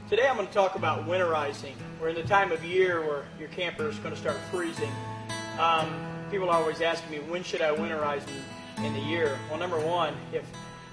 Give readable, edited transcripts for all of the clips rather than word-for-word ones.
Today I'm going to talk about winterizing. We're in the time of year where your camper is going to start freezing. People are always asking me, when should I winterize in the year? Well, number one, if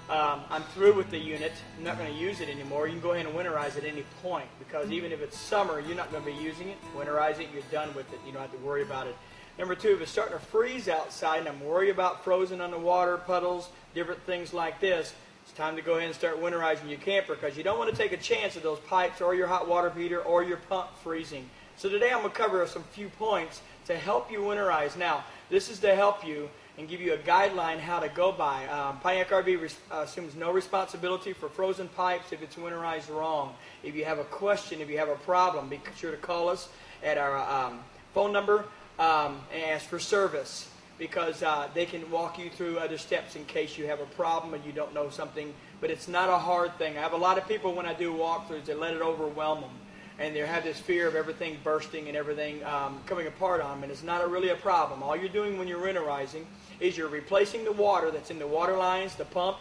I'm through with the unit, I'm not going to use it anymore, you can go ahead and winterize at any point, because even if it's summer, you're not going to be using it. Winterize it, you're done with it. You don't have to worry about it. Number two, if it's starting to freeze outside and I'm worried about frozen underwater puddles, different things like this, it's time to go ahead and start winterizing your camper, because you don't want to take a chance of those pipes or your hot water heater or your pump freezing. So today I'm going to cover some few points to help you winterize. Now, this is to help you and give you a guideline how to go by. Pontiac RV assumes no responsibility for frozen pipes if it's winterized wrong. If you have a question, if you have a problem, be sure to call us at our phone number and ask for service, because they can walk you through other steps in case you have a problem and you don't know something. But it's not a hard thing. I have a lot of people, when I do walkthroughs, they let it overwhelm them, and they have this fear of everything bursting and everything coming apart on them, and it's not really a problem. All you're doing when you're winterizing is you're replacing the water that's in the water lines, the pump,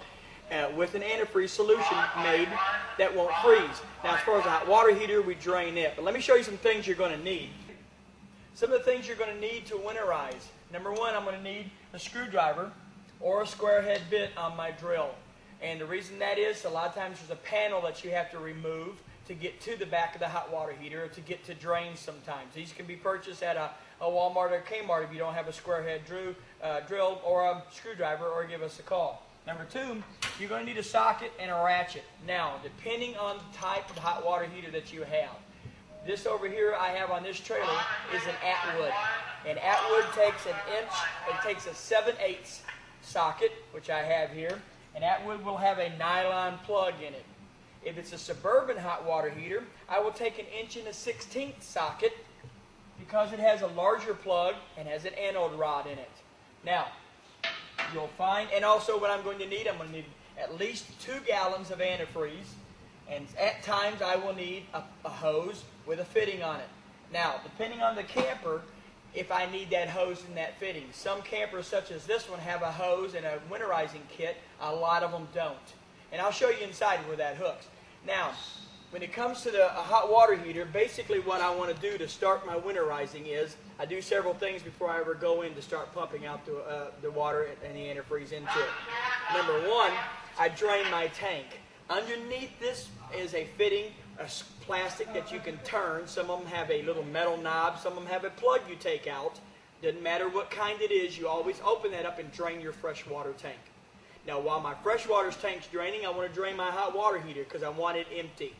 with an antifreeze solution made that won't freeze. Now, as far as a hot water heater, we drain it. But let me show you some things you're going to need. Some of the things you're going to need to winterize. Number one, I'm going to need a screwdriver or a square head bit on my drill. And the reason that is, a lot of times there's a panel that you have to remove to get to the back of the hot water heater, or to get to drains sometimes. These can be purchased at a Walmart or Kmart if you don't have a square head drill or a screwdriver, or give us a call. Number two, you're going to need a socket and a ratchet. Now, depending on the type of hot water heater that you have, this over here I have on this trailer is an Atwood. And Atwood takes an inch, it takes a 7/8 socket, which I have here, and Atwood will have a nylon plug in it. If it's a Suburban hot water heater, I will take an 1 1/16 socket, because it has a larger plug and has an anode rod in it. Now, you'll find, and also what I'm going to need at least 2 gallons of antifreeze, and at times I will need a hose with a fitting on it. Now, depending on the camper, if I need that hose and that fitting. Some campers, such as this one, have a hose and a winterizing kit. A lot of them don't. And I'll show you inside where that hooks. Now, when it comes to the hot water heater, basically what I want to do to start my winterizing is I do several things before I ever go in to start pumping out the water and the antifreeze into it. Number one, I drain my tank. Underneath this is a fitting, a plastic that you can turn. Some of them have a little metal knob. Some of them have a plug you take out. Doesn't matter what kind it is, you always open that up and drain your freshwater tank. Now, while my freshwater tank's draining, I want to drain my hot water heater because I want it empty.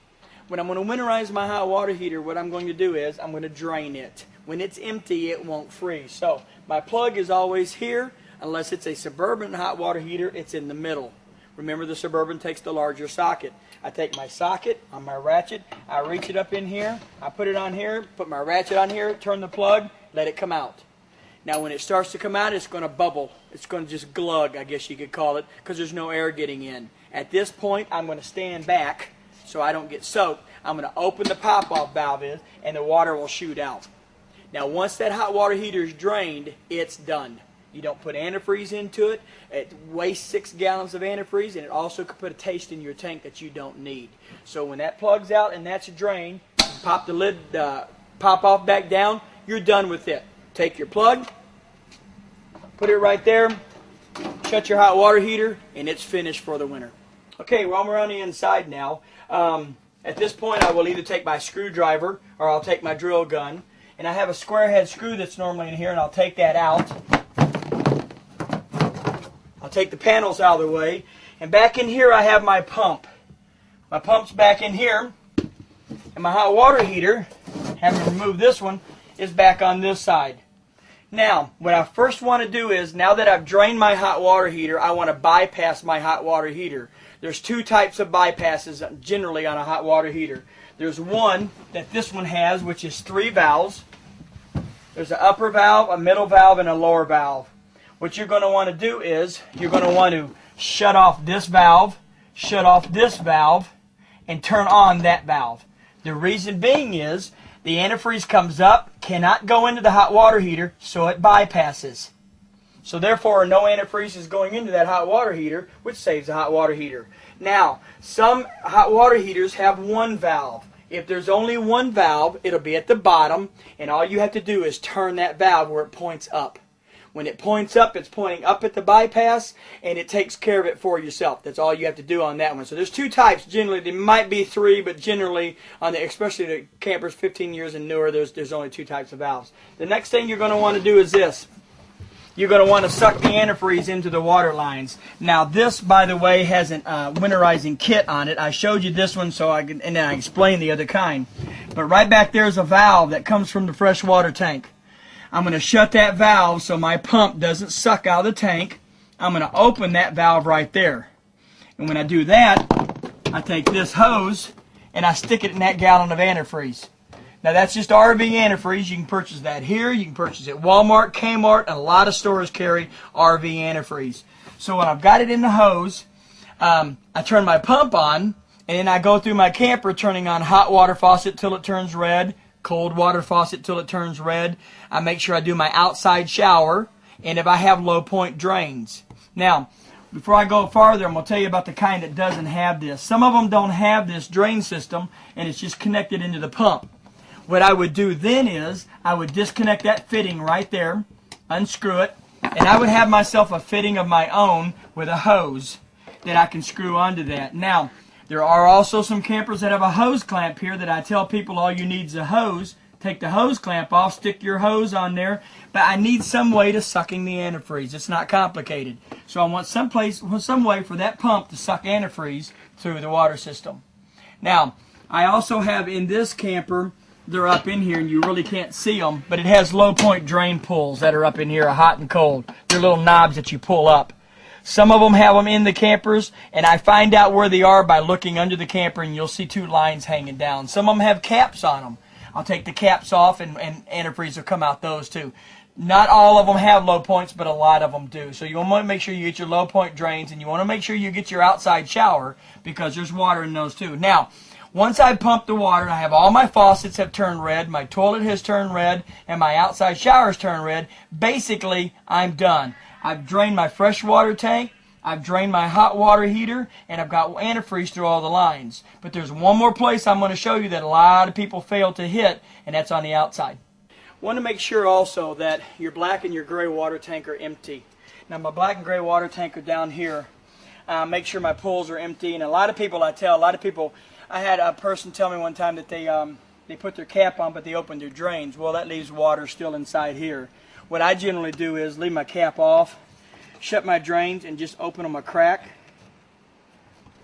When I'm going to winterize my hot water heater, what I'm going to do is I'm going to drain it. When it's empty, it won't freeze. So my plug is always here. Unless it's a Suburban hot water heater, it's in the middle. Remember, the Suburban takes the larger socket. I take my socket on my ratchet, I reach it up in here, I put it on here, put my ratchet on here, turn the plug, let it come out. Now, when it starts to come out, it's going to bubble. It's going to just glug, I guess you could call it, because there's no air getting in. At this point, I'm going to stand back so I don't get soaked. I'm going to open the pop-off valve, and the water will shoot out. Now, once that hot water heater is drained, it's done. You don't put antifreeze into it. It wastes 6 gallons of antifreeze, and it also could put a taste in your tank that you don't need. So when that plugs out and that's drained, you pop the lid, pop off back down, you're done with it. Take your plug, put it right there, shut your hot water heater, and it's finished for the winter. Okay, well, we're on the inside now. At this point, I will either take my screwdriver or I'll take my drill gun. And I have a square head screw that's normally in here, and I'll take that out. I'll take the panels out of the way. And back in here, I have my pump. My pump's back in here. And my hot water heater, having to remove this one, is back on this side. Now, what I first want to do is, now that I've drained my hot water heater, I want to bypass my hot water heater. There's 2 types of bypasses generally on a hot water heater. There's one that this one has, which is 3 valves. There's an upper valve, a middle valve, and a lower valve. What you're going to want to do is, you're going to want to shut off this valve, shut off this valve, and turn on that valve. The reason being is, the antifreeze comes up, cannot go into the hot water heater, so it bypasses. So therefore, no antifreeze is going into that hot water heater, which saves the hot water heater. Now, some hot water heaters have 1 valve. If there's only one valve, it'll be at the bottom, and all you have to do is turn that valve where it points up. When it points up, it's pointing up at the bypass, and it takes care of it for yourself. That's all you have to do on that one. So there's two types. Generally, there might be three, but generally, especially the campers 15 years and newer, there's only two types of valves. The next thing you're going to want to do is this. You're going to want to suck the antifreeze into the water lines. Now this, by the way, has an winterizing kit on it. I showed you this one and then I explained the other kind. But right back there is a valve that comes from the freshwater tank. I'm going to shut that valve so my pump doesn't suck out of the tank. I'm going to open that valve right there. And when I do that, I take this hose and I stick it in that gallon of antifreeze. Now that's just RV antifreeze. You can purchase that here. You can purchase it at Walmart, Kmart, and a lot of stores carry RV antifreeze. So when I've got it in the hose, I turn my pump on, and then I go through my camper turning on hot water faucet till it turns red, cold water faucet till it turns red. I make sure I do my outside shower, and if I have low point drains. Now, before I go farther, I'm going to tell you about the kind that doesn't have this. Some of them don't have this drain system, and it's just connected into the pump. What I would do then is I would disconnect that fitting right there, unscrew it, and I would have myself a fitting of my own with a hose that I can screw onto that. Now, there are also some campers that have a hose clamp here that I tell people all you need is a hose. Take the hose clamp off, stick your hose on there, but I need some way to sucking the antifreeze. It's not complicated. So I want some way for that pump to suck antifreeze through the water system. Now, I also have in this camper, they're up in here and you really can't see them, but it has low point drain pulls that are up in here, hot and cold. They're little knobs that you pull up. Some of them have them in the campers, and I find out where they are by looking under the camper, and you'll see two lines hanging down. Some of them have caps on them. I'll take the caps off and antifreeze will come out those too. Not all of them have low points, but a lot of them do. So you want to make sure you get your low point drains, and you want to make sure you get your outside shower because there's water in those too. Now, once I pump the water, I have all my faucets have turned red, my toilet has turned red, and my outside shower's turned red. Basically, I'm done. I've drained my freshwater tank, I've drained my hot water heater, and I've got antifreeze through all the lines. But there's one more place I'm going to show you that a lot of people fail to hit, and that's on the outside. Want to make sure also that your black and your gray water tank are empty. Now my black and gray water tank are down here. Make sure my pulls are empty, and a lot of people I had a person tell me one time that they put their cap on but they opened their drains. Well, that leaves water still inside here. What I generally do is leave my cap off, shut my drains and just open them a crack.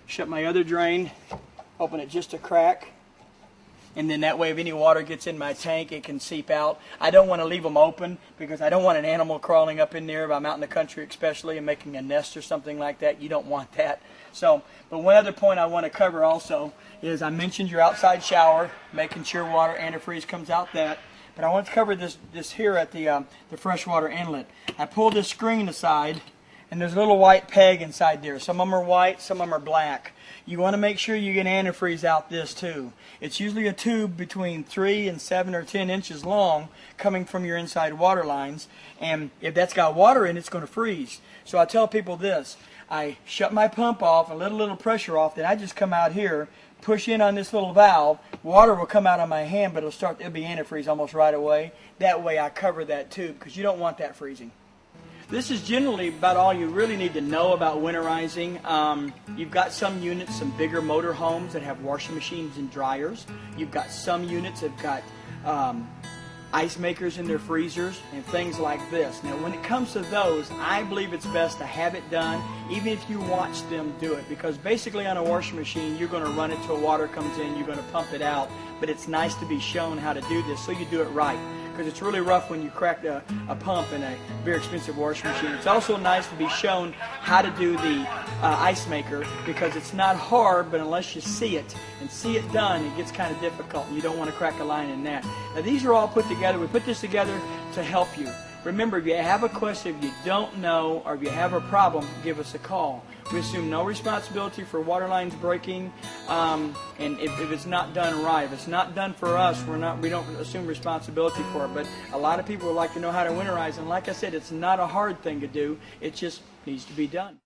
Shut my other drain, open it just a crack. And then that way if any water gets in my tank, it can seep out. I don't want to leave them open because I don't want an animal crawling up in there if I'm out in the country especially and making a nest or something like that. You don't want that. So, but one other point I want to cover also is I mentioned your outside shower, making sure water antifreeze comes out that. But I want to cover this here at the freshwater inlet. I pull this screen aside, and there's a little white peg inside there. Some of them are white, some of them are black. You want to make sure you get antifreeze out this too. It's usually a tube between 3 and 7 or 10 inches long coming from your inside water lines, and if that's got water in it, it's going to freeze. So I tell people this. I shut my pump off, I let a little pressure off, then I just come out here, push in on this little valve, water will come out on my hand, but it'll be antifreeze almost right away. That way I cover that tube because you don't want that freezing. This is generally about all you really need to know about winterizing. You've got some units, some bigger motor homes that have washing machines and dryers. You've got some units that have got ice makers in their freezers and things like this. Now when it comes to those, I believe it's best to have it done even if you watch them do it, because basically on a washing machine you're going to run it till water comes in, you're going to pump it out, but it's nice to be shown how to do this so you do it right, because it's really rough when you crack a pump in a very expensive washing machine. It's also nice to be shown how to do the ice maker, because it's not hard, but unless you see it and see it done, it gets kind of difficult, and you don't want to crack a line in that. Now these are all put together. We put this together to help you. Remember, if you have a question, if you don't know, or if you have a problem, give us a call. We assume no responsibility for water lines breaking, and if it's not done right. If it's not done for us, we don't assume responsibility for it. But a lot of people would like to know how to winterize, and like I said, it's not a hard thing to do. It just needs to be done.